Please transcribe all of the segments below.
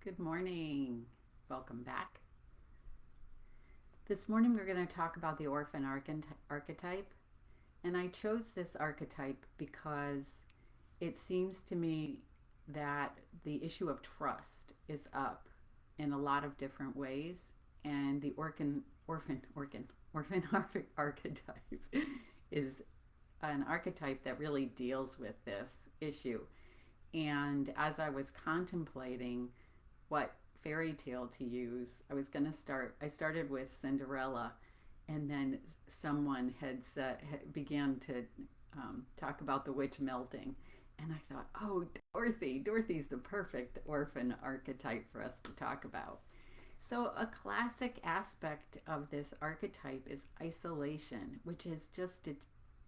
Good morning. Welcome back. This morning we're going to talk about the orphan archetype. And I chose this archetype because it seems to me that the issue of trust is up in a lot of different ways. And the orphan archetype is an archetype that really deals with this issue. And as I was contemplating what fairy tale to use, I started with Cinderella, and then someone began to talk about the witch melting. And I thought, oh, Dorothy's the perfect orphan archetype for us to talk about. So, a classic aspect of this archetype is isolation, which is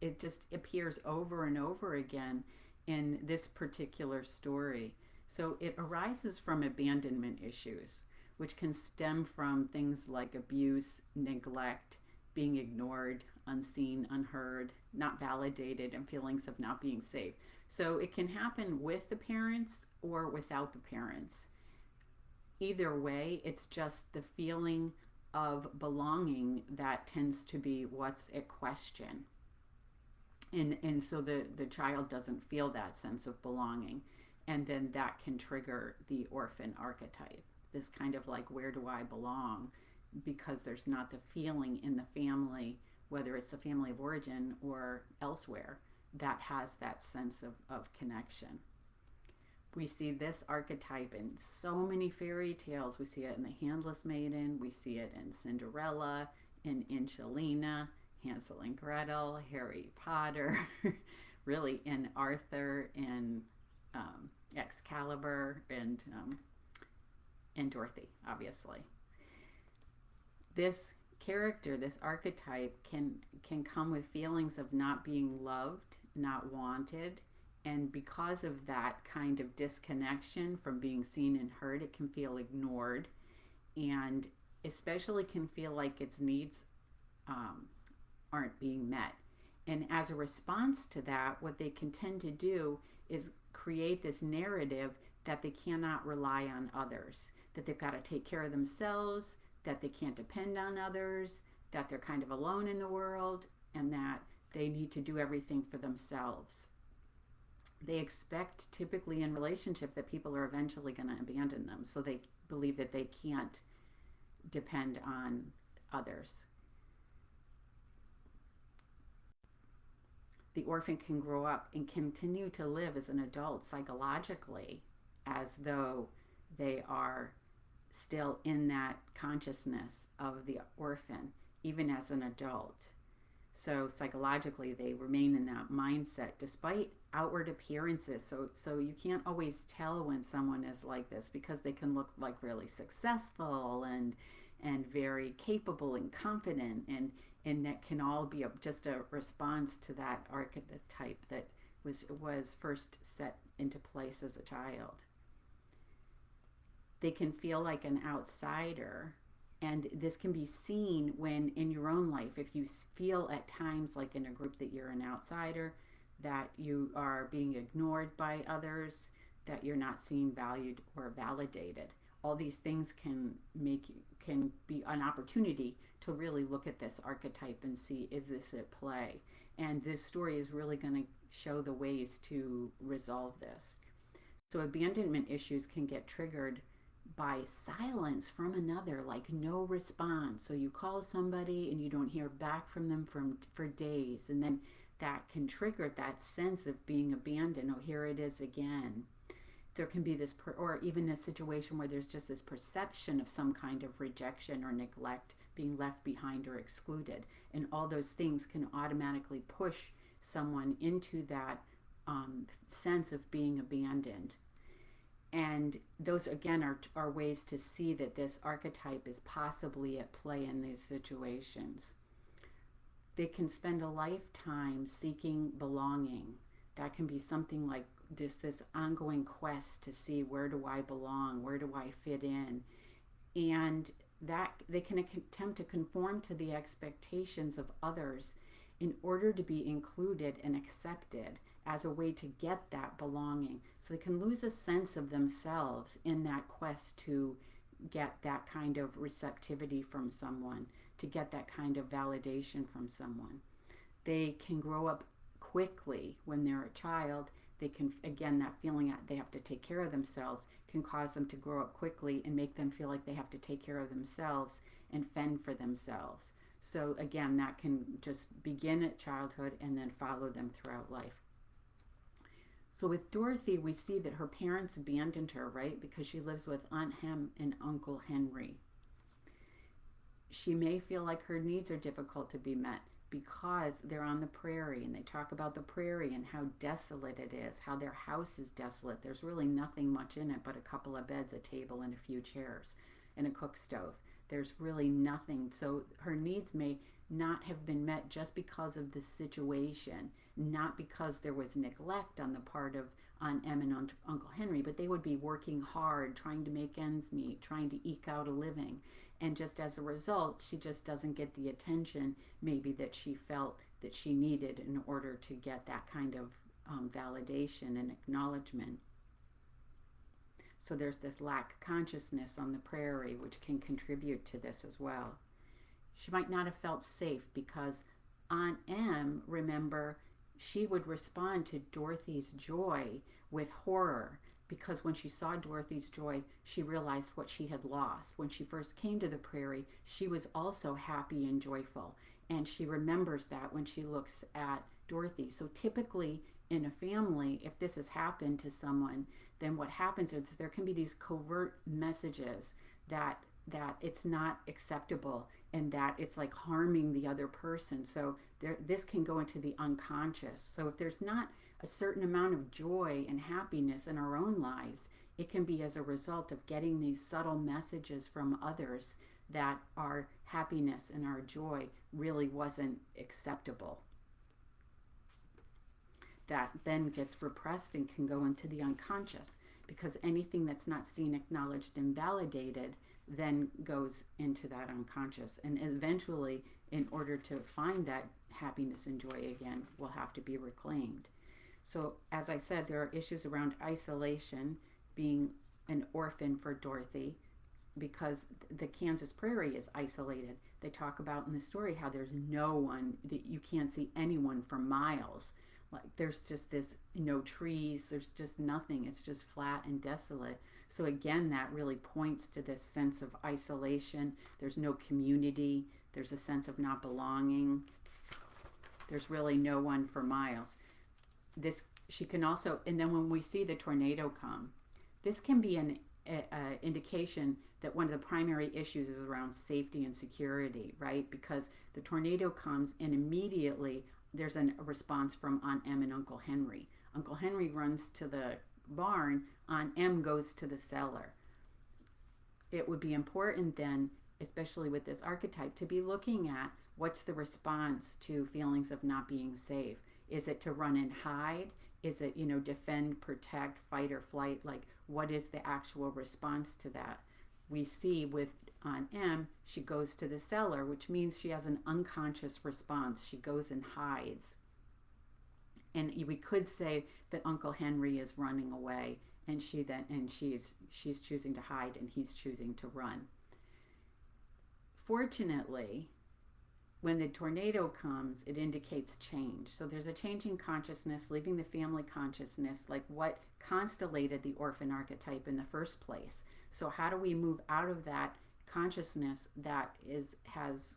it just appears over and over again in this particular story. So it arises from abandonment issues, which can stem from things like abuse, neglect, being ignored, unseen, unheard, not validated, and feelings of not being safe. So it can happen with the parents or without the parents. Either way, it's just the feeling of belonging that tends to be what's at question. And so the child doesn't feel that sense of belonging, and then that can trigger the orphan archetype, this kind of like, where do I belong, because there's not the feeling in the family, whether it's a family of origin or elsewhere, that has that sense of connection. We see this archetype in so many fairy tales. We see it in the Handless Maiden, we see it in Cinderella, in Angelina, Hansel and Gretel, Harry Potter, really in Arthur, in Excalibur, and Dorothy, obviously. This character, this archetype, can come with feelings of not being loved, not wanted, and because of that kind of disconnection from being seen and heard, it can feel ignored, and especially can feel like its needs aren't being met. And as a response to that, what they can tend to do is create this narrative that they cannot rely on others, that they've got to take care of themselves, that they can't depend on others, that they're kind of alone in the world, and that they need to do everything for themselves. They expect, typically in relationship, that people are eventually going to abandon them, so they believe that they can't depend on others. The orphan can grow up and continue to live as an adult psychologically as though they are still in that consciousness of the orphan, even as an adult. So psychologically, they remain in that mindset despite outward appearances. So you can't always tell when someone is like this, because they can look like really successful and very capable and confident, and that can all be just a response to that archetype that was first set into place as a child. They can feel like an outsider, and this can be seen when in your own life, if you feel at times like in a group that you're an outsider, that you are being ignored by others, that you're not seen, valued, or validated. All these things can be an opportunity to really look at this archetype and see, is this at play? And this story is really going to show the ways to resolve this. So abandonment issues can get triggered by silence from another, like no response. So you call somebody and you don't hear back from them for days, and then that can trigger that sense of being abandoned. Oh, here it is again. There can be this, or even a situation where there's just this perception of some kind of rejection or neglect, being left behind or excluded. And all those things can automatically push someone into that sense of being abandoned. And those, again, are ways to see that this archetype is possibly at play in these situations. They can spend a lifetime seeking belonging. That can be something like just this ongoing quest to see, where do I belong? Where do I fit in? And that they can attempt to conform to the expectations of others in order to be included and accepted as a way to get that belonging. So they can lose a sense of themselves in that quest to get that kind of receptivity from someone, to get that kind of validation from someone. They can grow up quickly when they're a child. They can, again, that feeling that they have to take care of themselves can cause them to grow up quickly and make them feel like they have to take care of themselves and fend for themselves. So again, that can just begin at childhood and then follow them throughout life. So with Dorothy, we see that her parents abandoned her, right? Because she lives with Aunt Hem and Uncle Henry. She may feel like her needs are difficult to be met because they're on the prairie, and they talk about the prairie and how desolate it is, how their house is desolate. There's really nothing much in it but a couple of beds, a table, and a few chairs, and a cook stove. There's really nothing. So her needs may not have been met just because of the situation, not because there was neglect on the part of Aunt Em and Uncle Henry, but they would be working hard, trying to make ends meet, trying to eke out a living. And just as a result, she just doesn't get the attention maybe that she felt that she needed in order to get that kind of validation and acknowledgement. So there's this lack consciousness on the prairie, which can contribute to this as well. She might not have felt safe because Aunt Em, remember, she would respond to Dorothy's joy with horror, because when she saw Dorothy's joy, she realized what she had lost. When she first came to the prairie, she was also happy and joyful, and she remembers that when she looks at Dorothy. So typically in a family, if this has happened to someone, then what happens is there can be these covert messages that it's not acceptable and that it's like harming the other person. So this can go into the unconscious. So if there's not a certain amount of joy and happiness in our own lives, it can be as a result of getting these subtle messages from others that our happiness and our joy really wasn't acceptable. That then gets repressed and can go into the unconscious, because anything that's not seen, acknowledged, and validated then goes into that unconscious. And eventually, in order to find that happiness and joy again, will have to be reclaimed. So as I said, there are issues around isolation, being an orphan for Dorothy, because the Kansas prairie is isolated. They talk about in the story how there's no one, that you can't see anyone for miles. Like there's just this, no trees, there's just nothing. It's just flat and desolate. So again, that really points to this sense of isolation. There's no community. There's a sense of not belonging. There's really no one for miles. This, she can also, and then when we see the tornado come, this can be an indication that one of the primary issues is around safety and security, right? Because the tornado comes and immediately there's a response from Aunt Em and Uncle Henry. Uncle Henry runs to the barn, Aunt Em goes to the cellar. It would be important then, especially with this archetype, to be looking at what's the response to feelings of not being safe. Is it to run and hide? Is it, defend, protect, fight or flight? Like, what is the actual response to that? We see with Aunt Em, she goes to the cellar, which means she has an unconscious response. She goes and hides. And we could say that Uncle Henry is running away, and she's choosing to hide, and he's choosing to run. Fortunately, when the tornado comes, it indicates change. So there's a change in consciousness, leaving the family consciousness, like what constellated the orphan archetype in the first place. So how do we move out of that consciousness that has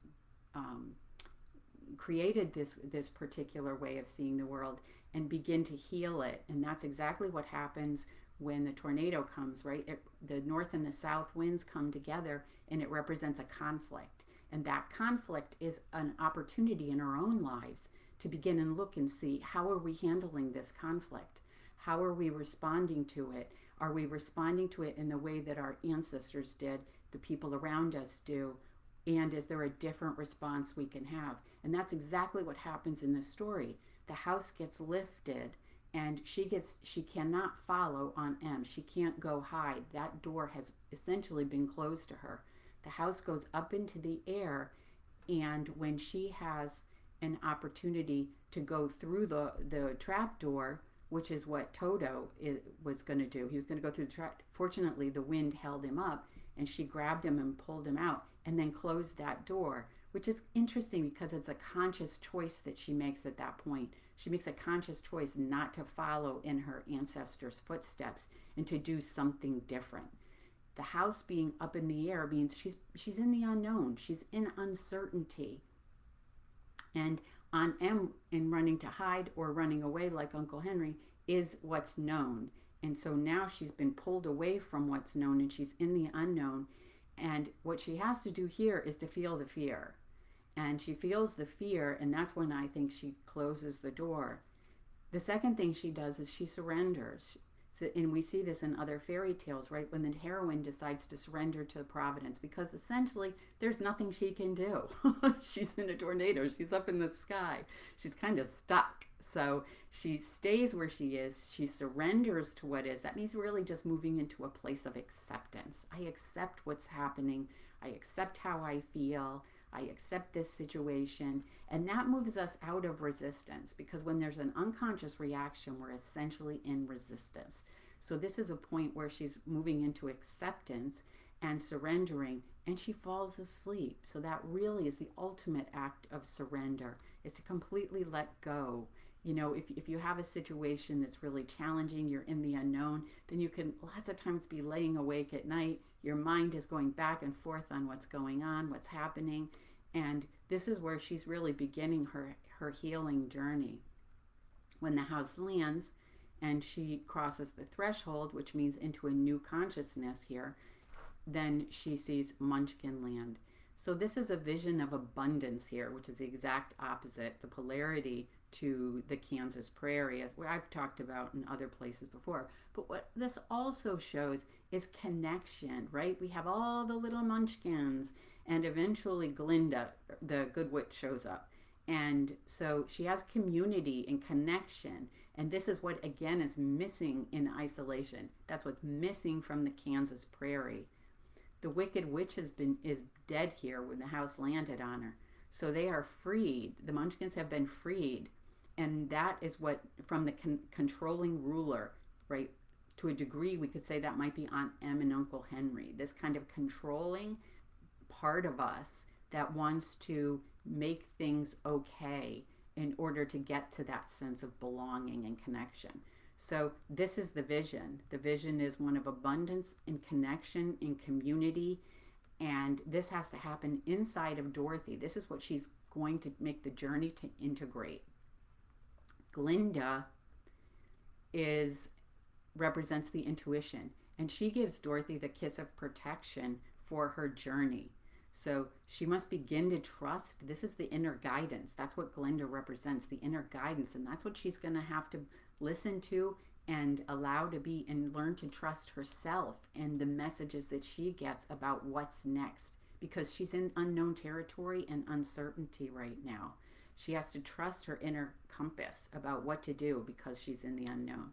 created this particular way of seeing the world and begin to heal it? And that's exactly what happens when the tornado comes, right? The north and the south winds come together, and it represents a conflict. And that conflict is an opportunity in our own lives to begin and look and see, how are we handling this conflict? How are we responding to it? Are we responding to it in the way that our ancestors did, the people around us do? And is there a different response we can have? And that's exactly what happens in the story. The house gets lifted, and she cannot follow Aunt Em. She can't go hide. That door has essentially been closed to her. The house goes up into the air, and when she has an opportunity to go through the trap door, which is what was going to do. He was going to go through the trap. Fortunately, the wind held him up, and she grabbed him and pulled him out and then closed that door, which is interesting because it's a conscious choice that she makes at that point. She makes a conscious choice not to follow in her ancestors' footsteps and to do something different. The house being up in the air means she's in the unknown. She's in uncertainty. And on M, in running to hide or running away like Uncle Henry, is what's known. And so now she's been pulled away from what's known and she's in the unknown. And what she has to do here is to feel the fear. And she feels the fear, and that's when I think she closes the door. The second thing she does is she surrenders. So, and we see this in other fairy tales, right? When the heroine decides to surrender to Providence, because essentially there's nothing she can do. She's in a tornado. She's up in the sky. She's kind of stuck. So she stays where she is. She surrenders to what is. That means really just moving into a place of acceptance. I accept what's happening. I accept how I feel. I accept this situation. And that moves us out of resistance, because when there's an unconscious reaction, we're essentially in resistance. So this is a point where she's moving into acceptance and surrendering, and she falls asleep. So that really is the ultimate act of surrender, is to completely let go. You know, if you have a situation that's really challenging, you're in the unknown, then you can lots of times be laying awake at night. Your mind is going back and forth on what's going on, what's happening. And this is where she's really beginning her healing journey. When the house lands and she crosses the threshold, which means into a new consciousness here, then she sees Munchkin Land. So this is a vision of abundance here, which is the exact opposite, the polarity to the Kansas prairie, as I've talked about in other places before. But what this also shows is connection, right? We have all the little munchkins, and eventually Glinda, the good witch, shows up. And so she has community and connection. And this is what, again, is missing in isolation. That's what's missing from the Kansas prairie. The Wicked Witch is dead here when the house landed on her. So they are freed. The Munchkins have been freed. And that is what, from the controlling ruler, right? To a degree, we could say that might be Aunt Em and Uncle Henry. This kind of controlling part of us that wants to make things okay in order to get to that sense of belonging and connection. So this is the vision. The vision is one of abundance and connection and community. And this has to happen inside of Dorothy. This is what she's going to make the journey to integrate. Glinda represents the intuition, and she gives Dorothy the kiss of protection for her journey. So she must begin to trust. This is the inner guidance. That's what Glinda represents, the inner guidance. And that's what she's going to have to listen to and allow to be, and learn to trust herself and the messages that she gets about what's next, because she's in unknown territory and uncertainty right now. She has to trust her inner compass about what to do because she's in the unknown.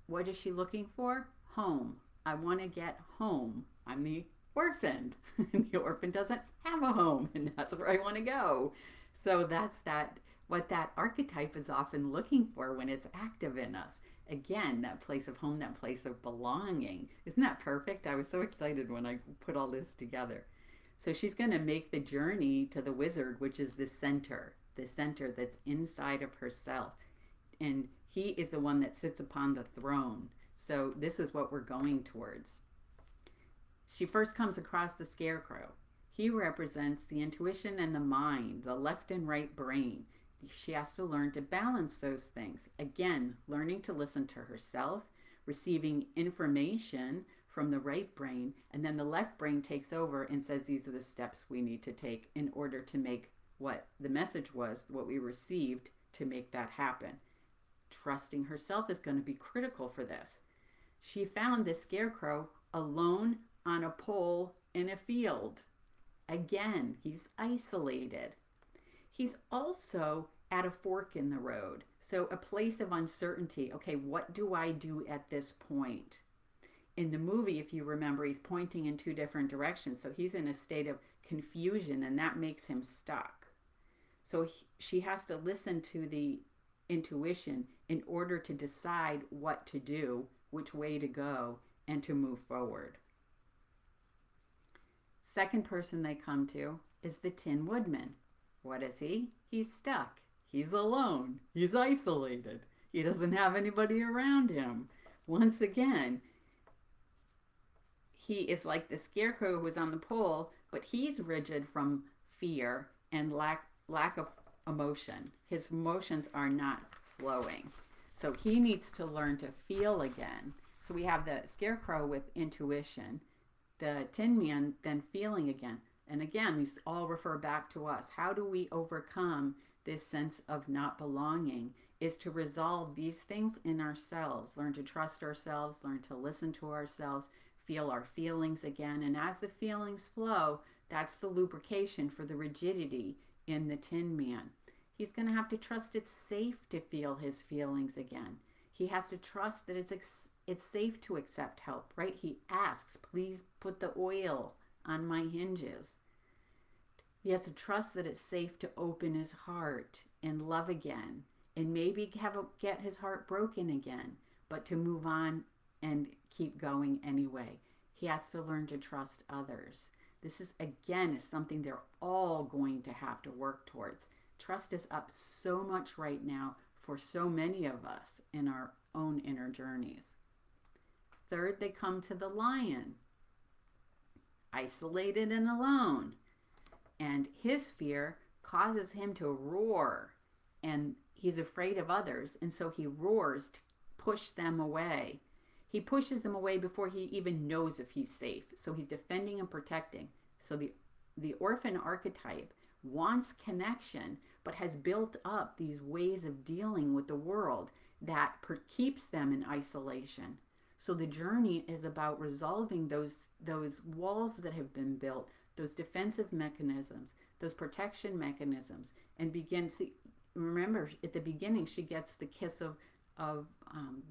What is she looking for? Home. I want to get home. I'm the orphan. The orphan doesn't have a home, and that's where I want to go. So that's what that archetype is often looking for when it's active in us. Again, that place of home, that place of belonging. Isn't that perfect? I was so excited when I put all this together. So she's going to make the journey to the wizard, which is the center that's inside of herself. And he is the one that sits upon the throne. So this is what we're going towards. She first comes across the scarecrow. He represents the intuition and the mind, the left and right brain. She has to learn to balance those things. Again, learning to listen to herself, receiving information from the right brain, and then the left brain takes over and says these are the steps we need to take in order to make what the message was, what we received, to make that happen. Trusting herself is going to be critical for this. She found this scarecrow alone on a pole in a field. Again, he's isolated. He's also at a fork in the road. So a place of uncertainty. Okay, what do I do at this point? In the movie, if you remember, he's pointing in two different directions. So he's in a state of confusion, and that makes him stuck. So she has to listen to the intuition in order to decide what to do, which way to go, and to move forward. Second person they come to is the Tin Woodman. What is he? He's stuck. He's alone. He's isolated. He doesn't have anybody around him. Once again, he is like the scarecrow who was on the pole, but he's rigid from fear and lack of emotion. His emotions are not flowing. So he needs to learn to feel again. So we have the scarecrow with intuition, the Tin Man then feeling again. And again, these all refer back to us. How do we overcome this sense of not belonging? Is to resolve these things in ourselves, learn to trust ourselves, learn to listen to ourselves, feel our feelings again. And as the feelings flow, that's the lubrication for the rigidity in the Tin Man. He's going to have to trust it's safe to feel his feelings again. He has to trust that it's safe to accept help, right? He asks, please put the oil on my hinges. He has to trust that it's safe to open his heart and love again, and maybe get his heart broken again, but to move on and keep going anyway. He has to learn to trust others. This is something they're all going to have to work towards. Trust is up so much right now for so many of us in our own inner journeys. Third, they come to the Lion, isolated and alone. And his fear causes him to roar, and he's afraid of others, and so he roars to push them away. He pushes them away before he even knows if he's safe. So he's defending and protecting. So the orphan archetype wants connection, but has built up these ways of dealing with the world that keeps them in isolation. So the journey is about resolving those walls that have been built, those defensive mechanisms, those protection mechanisms, and remember, at the beginning, she gets the kiss of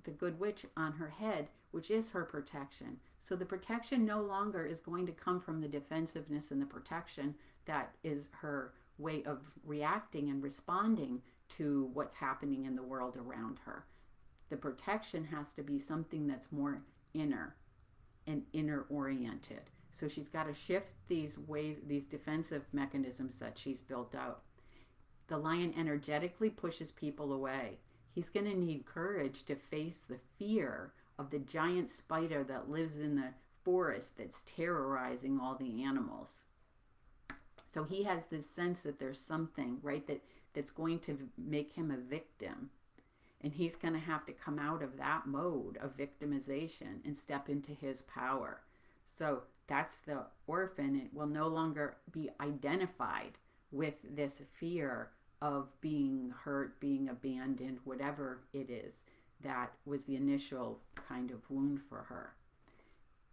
the good witch on her head, which is her protection. So the protection no longer is going to come from the defensiveness and the protection that is her way of reacting and responding to what's happening in the world around her. The protection has to be something that's more inner and inner oriented. So she's got to shift these defensive mechanisms that she's built out. The Lion energetically pushes people away. He's going to need courage to face the fear of the giant spider that lives in the forest that's terrorizing all the animals. So he has this sense that there's something, right, that's going to make him a victim. And he's going to have to come out of that mode of victimization and step into his power. So that's the orphan. It will no longer be identified with this fear of being hurt, being abandoned, whatever it is that was the initial kind of wound for her.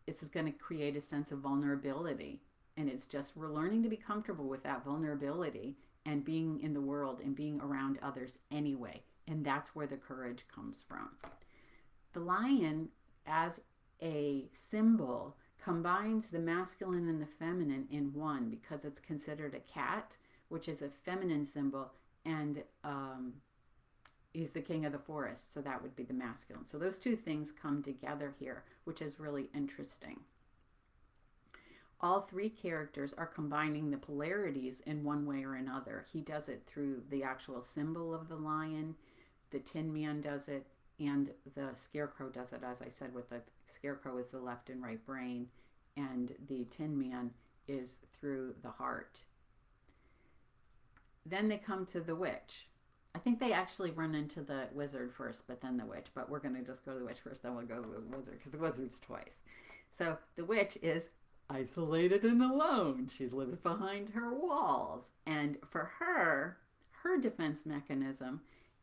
This is going to create a sense of vulnerability. And it's just we're learning to be comfortable with that vulnerability and being in the world and being around others anyway. And that's where the courage comes from. The lion, as a symbol, combines the masculine and the feminine in one because it's considered a cat, which is a feminine symbol, and he's the king of the forest, so that would be the masculine. So those two things come together here, which is really interesting. All three characters are combining the polarities in one way or another. He does it through the actual symbol of the lion, the Tin Man does it, and the Scarecrow does it, as I said, with the Scarecrow is the left and right brain, and the Tin Man is through the heart. Then they come to the witch. I think they actually run into the wizard first, but then the witch. But we're going to just go to the witch first, then we'll go to the wizard, because the wizard's twice. So the witch is isolated and alone. She lives behind her walls. And for her, her defense mechanism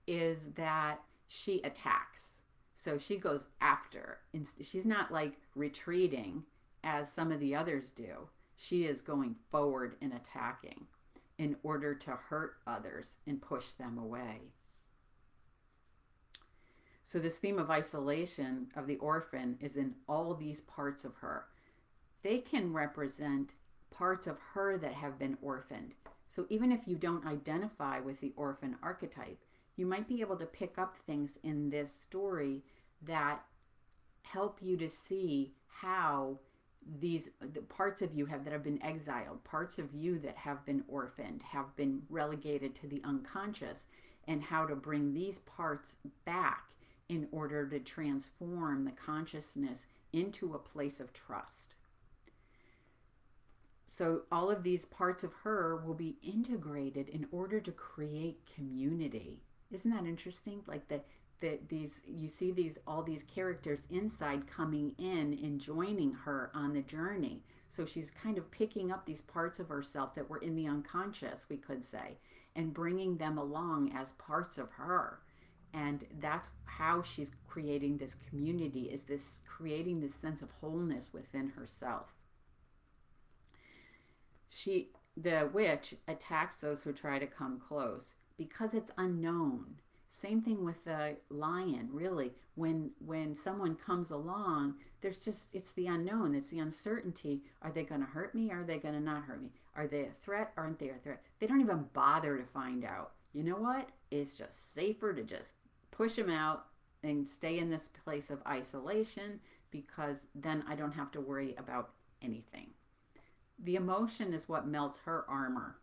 is that she attacks. So she goes after. She's not like retreating as some of the others do. She is going forward and attacking in order to hurt others and push them away. So this theme of isolation of the orphan is in all these parts of her. They can represent parts of her that have been orphaned. So even if you don't identify with the orphan archetype, you might be able to pick up things in this story that help you to see how the parts of you that have been exiled, parts of you that have been orphaned, have been relegated to the unconscious, and how to bring these parts back in order to transform the consciousness into a place of trust. So all of these parts of her will be integrated in order to create community. Isn't that interesting? Like these, you see all these characters inside coming in and joining her on the journey. So she's kind of picking up these parts of herself that were in the unconscious, we could say, and bringing them along as parts of her. And that's how she's creating this community, is this creating this sense of wholeness within herself. The witch attacks those who try to come close because it's unknown. Same thing with the lion, really. When someone comes along, it's the unknown, it's the uncertainty. Are they going to hurt me? Are they going to not hurt me? Are they a threat? Aren't they a threat? They don't even bother to find out. You know what? It's just safer to just push them out and stay in this place of isolation, because then I don't have to worry about anything. The emotion is what melts her armor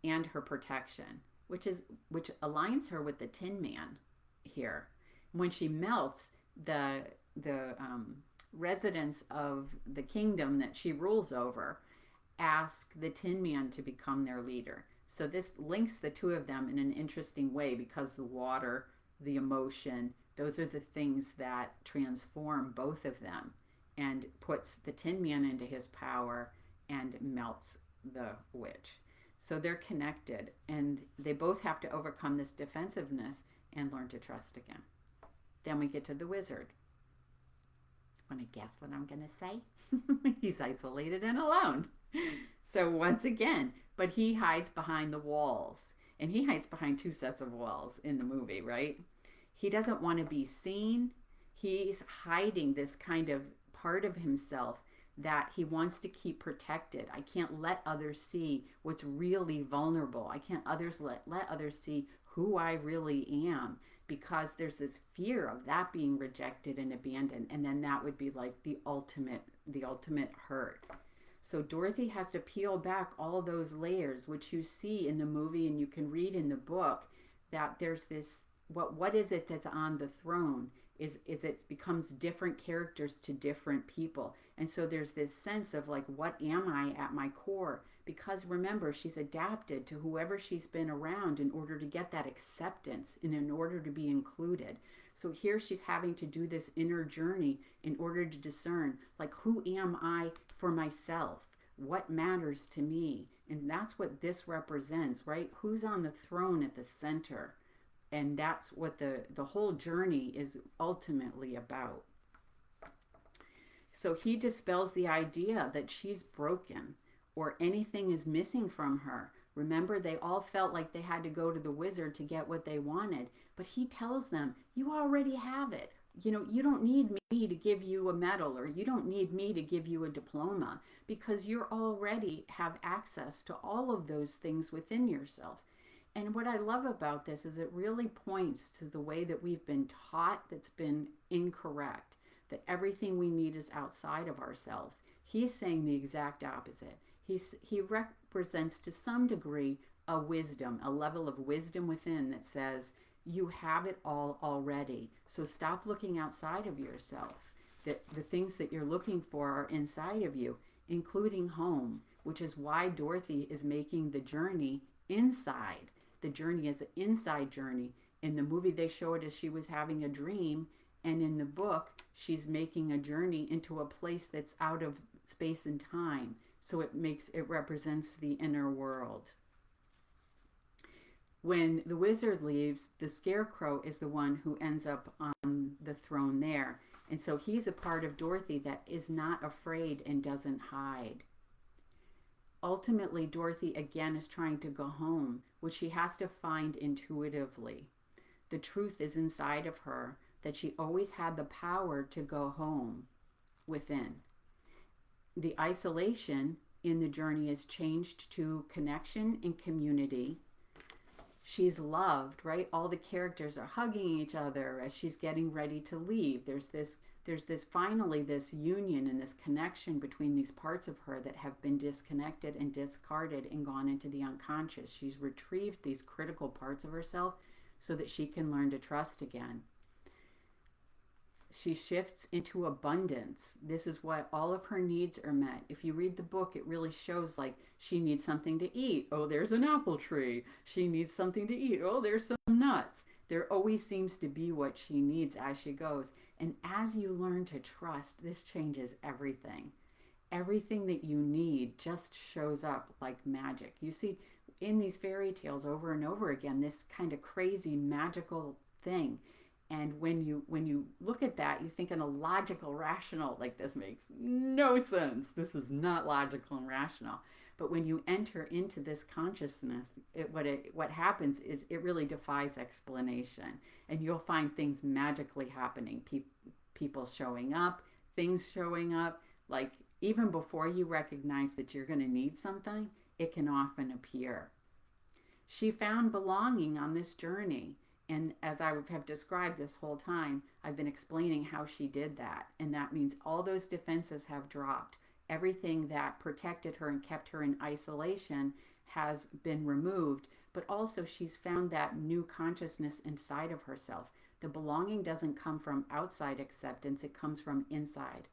and her protection, which aligns her with the Tin Man here. When she melts, the residents of the kingdom that she rules over ask the Tin Man to become their leader. So this links the two of them in an interesting way, because the water, the emotion, those are the things that transform both of them and puts the Tin Man into his power and melts the witch. So they're connected, and they both have to overcome this defensiveness and learn to trust again. Then we get to the wizard. Want to guess what I'm going to say? He's isolated and alone. So once again, but he hides behind the walls. And he hides behind two sets of walls in the movie, right? He doesn't want to be seen. He's hiding this kind of part of himself that he wants to keep protected. I can't let others see what's really vulnerable. I can't let others see who I really am, because there's this fear of that being rejected and abandoned, and then that would be like the ultimate hurt. So Dorothy has to peel back all those layers, which you see in the movie and you can read in the book, that there's this, what is it that's on the throne? Is it becomes different characters to different people. And so there's this sense of like, what am I at my core? Because remember, she's adapted to whoever she's been around in order to get that acceptance and in order to be included. So here she's having to do this inner journey in order to discern, like, who am I for myself? What matters to me? And that's what this represents, right? Who's on the throne at the center? And that's what the whole journey is ultimately about. So he dispels the idea that she's broken or anything is missing from her. Remember, they all felt like they had to go to the wizard to get what they wanted. But he tells them, you already have it. You know, you don't need me to give you a medal, or you don't need me to give you a diploma, because you already have access to all of those things within yourself. And what I love about this is it really points to the way that we've been taught that's been incorrect, that everything we need is outside of ourselves. He's saying the exact opposite. He represents to some degree a wisdom, a level of wisdom within that says, you have it all already. So stop looking outside of yourself. That the things that you're looking for are inside of you, including home, which is why Dorothy is making the journey inside. The journey is an inside journey. In the movie, they show it as she was having a dream, and in the book, she's making a journey into a place that's out of space and time. So it represents the inner world. When the wizard leaves, the scarecrow is the one who ends up on the throne there. And so he's a part of Dorothy that is not afraid and doesn't hide. Ultimately, Dorothy again is trying to go home, which she has to find intuitively. The truth is inside of her, that she always had the power to go home within. The isolation in the journey is changed to connection and community. She's loved, right? All the characters are hugging each other as she's getting ready to leave. There's this finally this union and this connection between these parts of her that have been disconnected and discarded and gone into the unconscious. She's retrieved these critical parts of herself so that she can learn to trust again. She shifts into abundance. This is what all of her needs are met. If you read the book, it really shows like she needs something to eat. Oh, there's an apple tree. She needs something to eat. Oh, there's some nuts. There always seems to be what she needs as she goes. And as you learn to trust, this changes everything. Everything that you need just shows up like magic. You see in these fairy tales over and over again, this kind of crazy magical thing. And when you look at that, you think in a logical, rational, like this makes no sense. This is not logical and rational. But when you enter into this consciousness, what happens is it really defies explanation. And you'll find things magically happening. People showing up, things showing up. Like even before you recognize that you're going to need something, it can often appear. She found belonging on this journey. And as I have described this whole time, I've been explaining how she did that. And that means all those defenses have dropped. Everything that protected her and kept her in isolation has been removed. But also she's found that new consciousness inside of herself. The belonging doesn't come from outside acceptance, it comes from inside.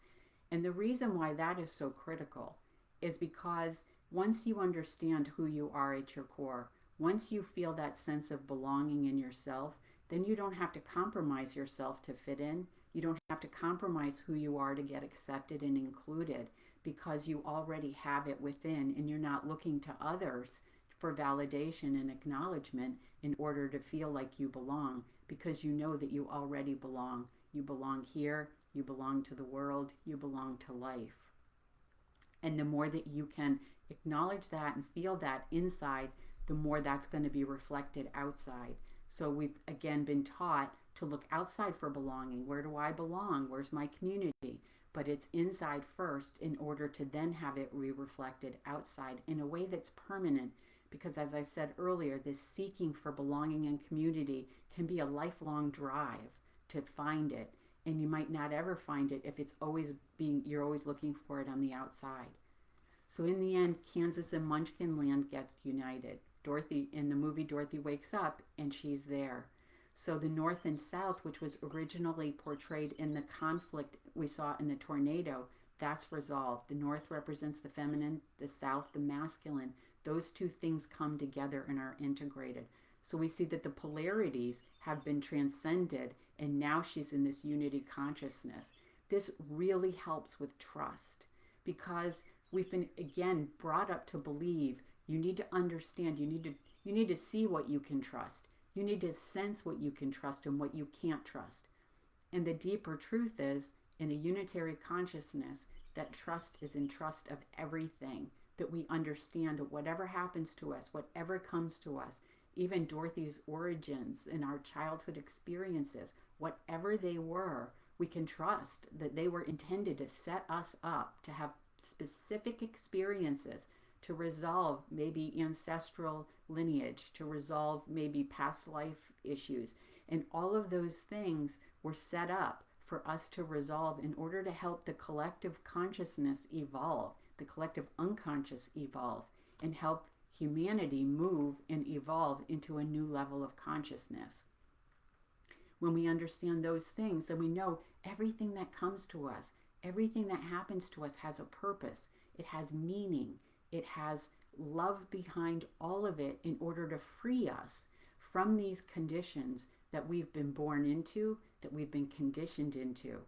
And the reason why that is so critical is because once you understand who you are at your core, once you feel that sense of belonging in yourself, then you don't have to compromise yourself to fit in. You don't have to compromise who you are to get accepted and included because you already have it within and you're not looking to others for validation and acknowledgement in order to feel like you belong because you know that you already belong. You belong here, you belong to the world, you belong to life. And the more that you can acknowledge that and feel that inside, the more that's going to be reflected outside. So we've again been taught to look outside for belonging. Where do I belong? Where's my community? But it's inside first in order to then have it reflected outside in a way that's permanent. Because as I said earlier, this seeking for belonging and community can be a lifelong drive to find it. And you might not ever find it if you're always looking for it on the outside. So in the end, Kansas and Munchkin Land gets united. Dorothy, in the movie, Dorothy wakes up and she's there. So the North and South, which was originally portrayed in the conflict we saw in the tornado, that's resolved. The North represents the feminine, the South, the masculine. Those two things come together and are integrated. So we see that the polarities have been transcended and now she's in this unity consciousness. This really helps with trust because we've been, again, brought up to believe. You need to understand, you need to see what you can trust. You need to sense what you can trust and what you can't trust. And the deeper truth is, in a unitary consciousness, that trust is in trust of everything, that we understand that whatever happens to us, whatever comes to us, even Dorothy's origins and our childhood experiences, whatever they were, we can trust that they were intended to set us up to have specific experiences to resolve maybe ancestral lineage, to resolve maybe past life issues. And all of those things were set up for us to resolve in order to help the collective consciousness evolve, the collective unconscious evolve, and help humanity move and evolve into a new level of consciousness. When we understand those things, then we know everything that comes to us, everything that happens to us has a purpose. It has meaning. It has love behind all of it in order to free us from these conditions that we've been born into, that we've been conditioned into.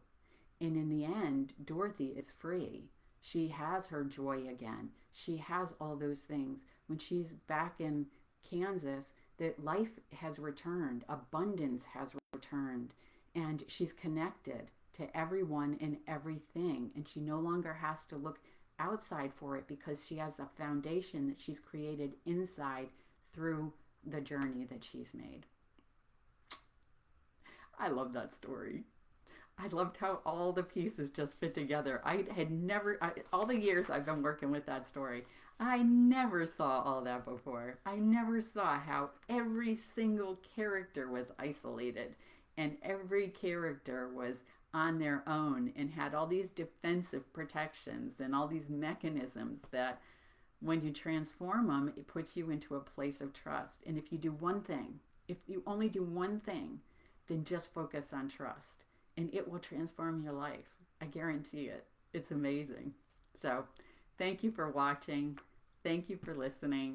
And in the end, Dorothy is free. She has her joy again. She has all those things. When she's back in Kansas, that life has returned, abundance has returned, and she's connected to everyone and everything. And she no longer has to look outside for it because she has the foundation that she's created inside through the journey that she's made. I love that story. I loved how all the pieces just fit together. I had never, all the years I've been working with that story, I never saw all that before. I never saw how every single character was isolated and every character was on their own and had all these defensive protections and all these mechanisms that when you transform them, it puts you into a place of trust. And if you do one thing, if you only do one thing, then just focus on trust and it will transform your life. I guarantee it. It's amazing. So, thank you for watching. Thank you for listening.